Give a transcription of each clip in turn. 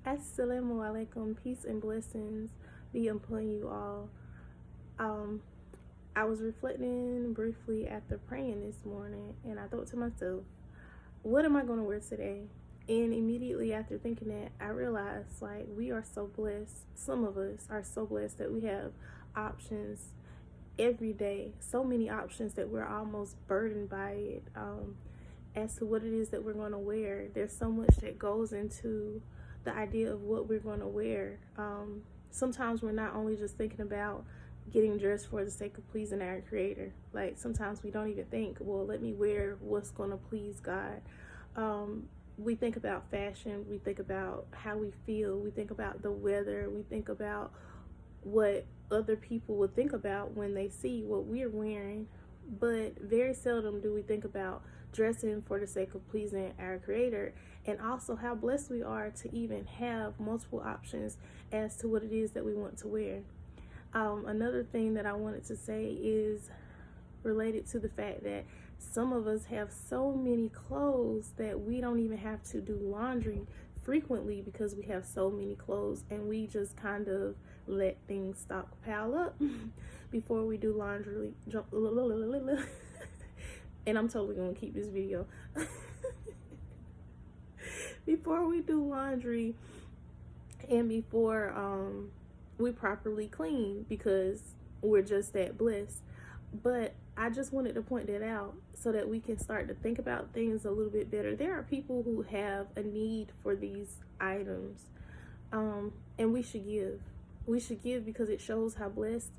Assalamu alaikum, peace and blessings be upon you all. Um, I was reflecting briefly after praying this morning, and I thought to myself, what am I going to wear today? And immediately after thinking that, I realized like we are so blessed. Some of us are so blessed that we have options every day, so many options that we're almost burdened by it. As to what it is that we're going to wear, there's so much that goes into the idea of what we're going to wear. Sometimes we're not only just thinking about getting dressed for the sake of pleasing our creator. Like sometimes we don't even think, well, let me wear what's going to please God. We think about fashion, we think about how we feel, we think about the weather, we think about what other people would think about when they see what we're wearing, but very seldom do we think about dressing for the sake of pleasing our creator, and also how blessed we are to even have multiple options as to what it is that we want to wear. Another thing that I wanted to say is related to the fact that some of us have so many clothes that we don't even have to do laundry frequently because we have so many clothes, and we just kind of let things stockpile up before we do laundry. And I'm totally gonna keep this video. Before we do laundry and before we properly clean, because we're just that blessed. But I just wanted to point that out so that we can start to think about things a little bit better. There are people who have a need for these items, and we should give. We should give because it shows how blessed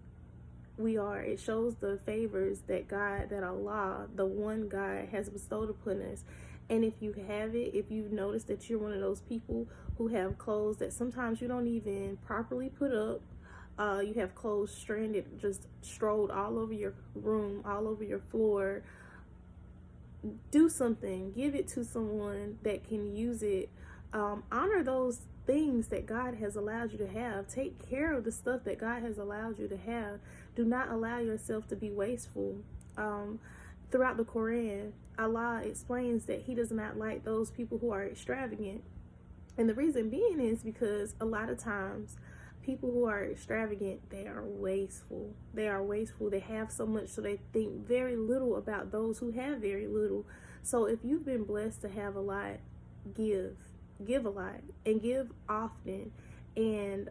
we are. It shows the favors that God, that Allah, the one God, has bestowed upon us. And if you have it, if you've noticed that you're one of those people who have clothes that sometimes you don't even properly put up, you have clothes stranded, just strolled all over your room, all over your floor, do something. Give it to someone that can use it. Honor those things that God has allowed you to have. Take care of the stuff that God has allowed you to have. Do not allow yourself to be wasteful. Throughout the Quran, Allah explains that He does not like those people who are extravagant. And the reason being is because a lot of times people who are extravagant, they are wasteful. They are wasteful. They have so much, so they think very little about those who have very little. So if you've been blessed to have a lot, give a lot, and give often. And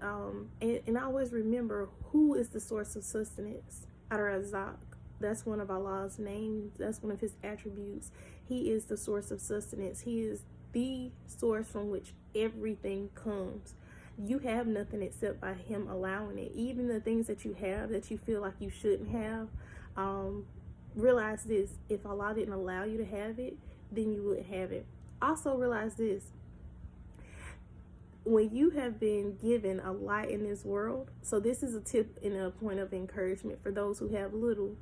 always remember who is the source of sustenance. Ar-Razak. That's one of Allah's names. That's one of His attributes. He is the source of sustenance. He is the source from which everything comes. You have nothing except by Him allowing it. Even the things that you have that you feel like you shouldn't have, realize this: if Allah didn't allow you to have it, then you wouldn't have it. Also realize this: when you have been given a lot in this world, so this is a tip and a point of encouragement for those who have little.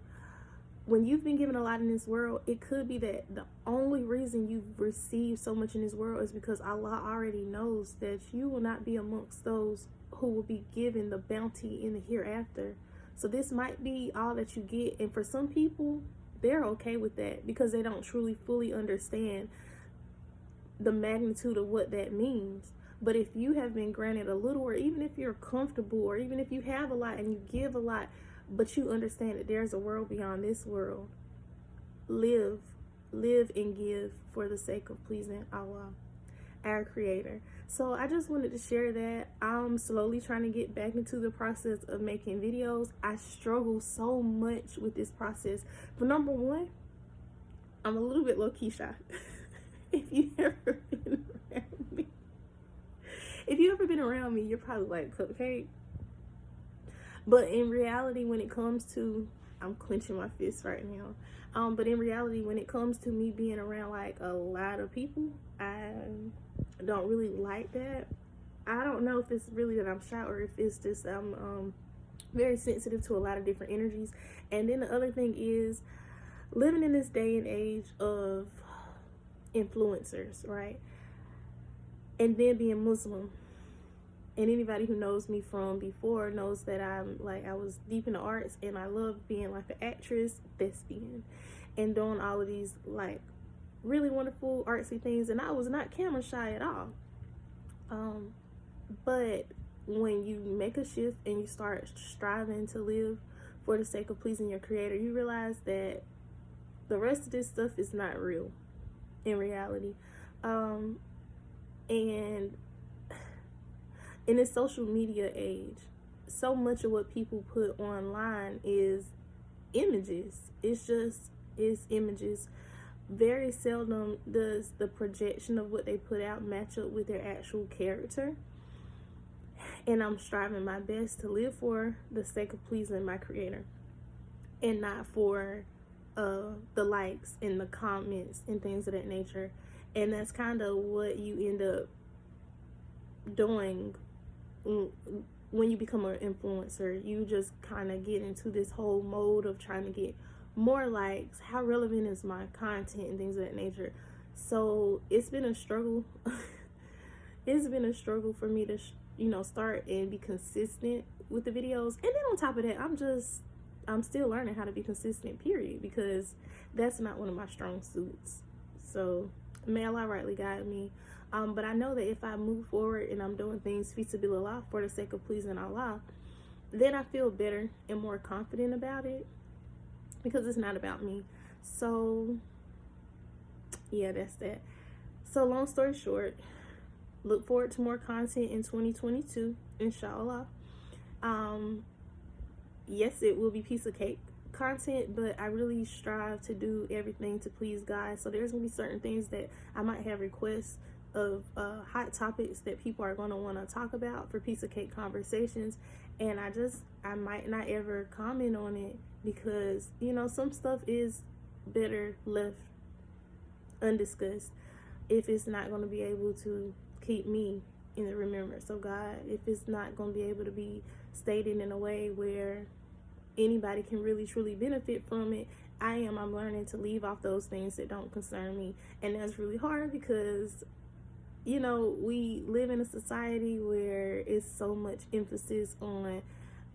When you've been given a lot in this world, it could be that the only reason you've received so much in this world is because Allah already knows that you will not be amongst those who will be given the bounty in the hereafter. So this might be all that you get. And for some people, they're okay with that because they don't truly fully understand the magnitude of what that means. But if you have been granted a little, or even if you're comfortable, or even if you have a lot and you give a lot, but you understand that there's a world beyond this world, live and give for the sake of pleasing Allah, our creator. So I just wanted to share that. I'm slowly trying to get back into the process of making videos. I struggle so much with this process. For number one, I'm a little bit low-key shy. If you ever been around me, you're probably like, Cupcake. But in reality, when it comes to, I'm clenching my fists right now. But in reality, when it comes to me being around like a lot of people, I don't really like that. I don't know if it's really that I'm shy or if it's just I'm very sensitive to a lot of different energies. And then the other thing is living in this day and age of influencers, right? And then being Muslim. And anybody who knows me from before knows that I was deep in the arts, and I love being like an actress, thespian, and doing all of these like really wonderful artsy things. And I was not camera shy at all. But when you make a shift and you start striving to live for the sake of pleasing your creator, you realize that the rest of this stuff is not real in reality. And in this social media age, so much of what people put online is images. It's images. Very seldom does the projection of what they put out match up with their actual character. And I'm striving my best to live for the sake of pleasing my creator and not for the likes and the comments and things of that nature. And that's kind of what you end up doing when you become an influencer. You just kind of get into this whole mode of trying to get more likes. How relevant is my content and things of that nature? So it's been a struggle. It's been a struggle for me to start and be consistent with the videos. And then on top of that, I'm still learning how to be consistent, period, because that's not one of my strong suits. So may Allah rightly guide me. But I know that if I move forward and I'm doing things fi sabilillah, for the sake of pleasing Allah, then I feel better and more confident about it, because it's not about me. So yeah, that's that. So long story short, look forward to more content in 2022, inshallah. Yes, it will be piece of cake content, but I really strive to do everything to please God. So there's gonna be certain things that I might have requests of hot topics that people are going to want to talk about for piece of cake conversations, and I might not ever comment on it, because some stuff is better left undiscussed if it's not going to be able to keep me in the remembrance of God, if it's not going to be able to be stated in a way where anybody can really truly benefit from it. I'm learning to leave off those things that don't concern me, and that's really hard, because we live in a society where it's so much emphasis on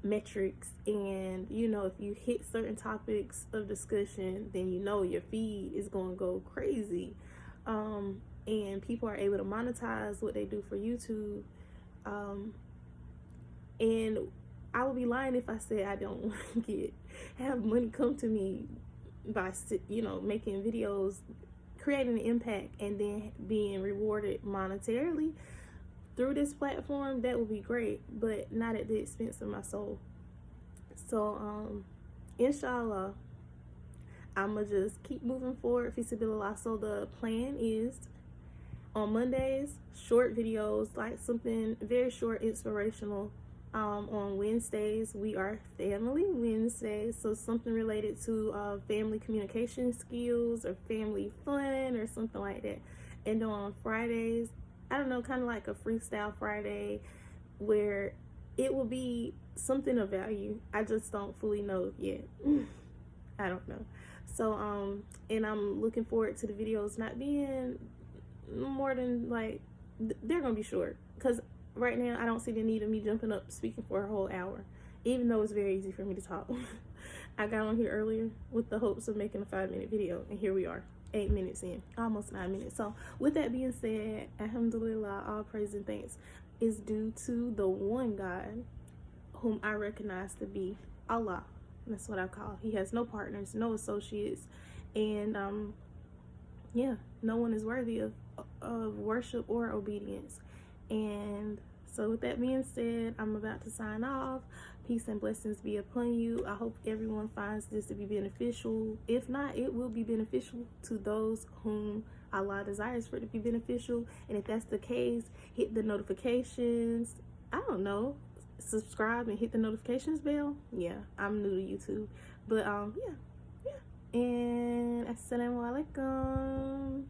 metrics, and if you hit certain topics of discussion, then your feed is going to go crazy, and people are able to monetize what they do for YouTube, and I would be lying if I said I don't have money come to me by making videos, creating an impact, and then being rewarded monetarily through this platform. That would be great, but not at the expense of my soul. So inshallah, I'ma just keep moving forward, fisabilillah. So the plan is on Mondays, short videos, like something very short, inspirational. On Wednesdays, we are Family Wednesdays, so something related to family communication skills or family fun or something like that. And on Fridays, I don't know, kind of like a Freestyle Friday, where it will be something of value. I just don't fully know yet. I don't know. So and I'm looking forward to the videos not being more than they're gonna be short, because right now I don't see the need of me jumping up speaking for a whole hour, even though it's very easy for me to talk. I got on here earlier with the hopes of making a 5-minute video, and here we are, 8 minutes in, almost 9 minutes. So with that being said, alhamdulillah, all praise and thanks is due to the one God whom I recognize to be Allah. That's what I call. He has no partners, no associates, and yeah, no one is worthy of worship or obedience. And so with that being said, I'm about to sign off. Peace and blessings be upon you. I hope everyone finds this to be beneficial. If not, it will be beneficial to those whom Allah desires for it to be beneficial. And if that's the case, hit the notifications. I don't know, subscribe and hit the notifications bell. Yeah, I'm new to YouTube, but yeah. And assalamu alaikum.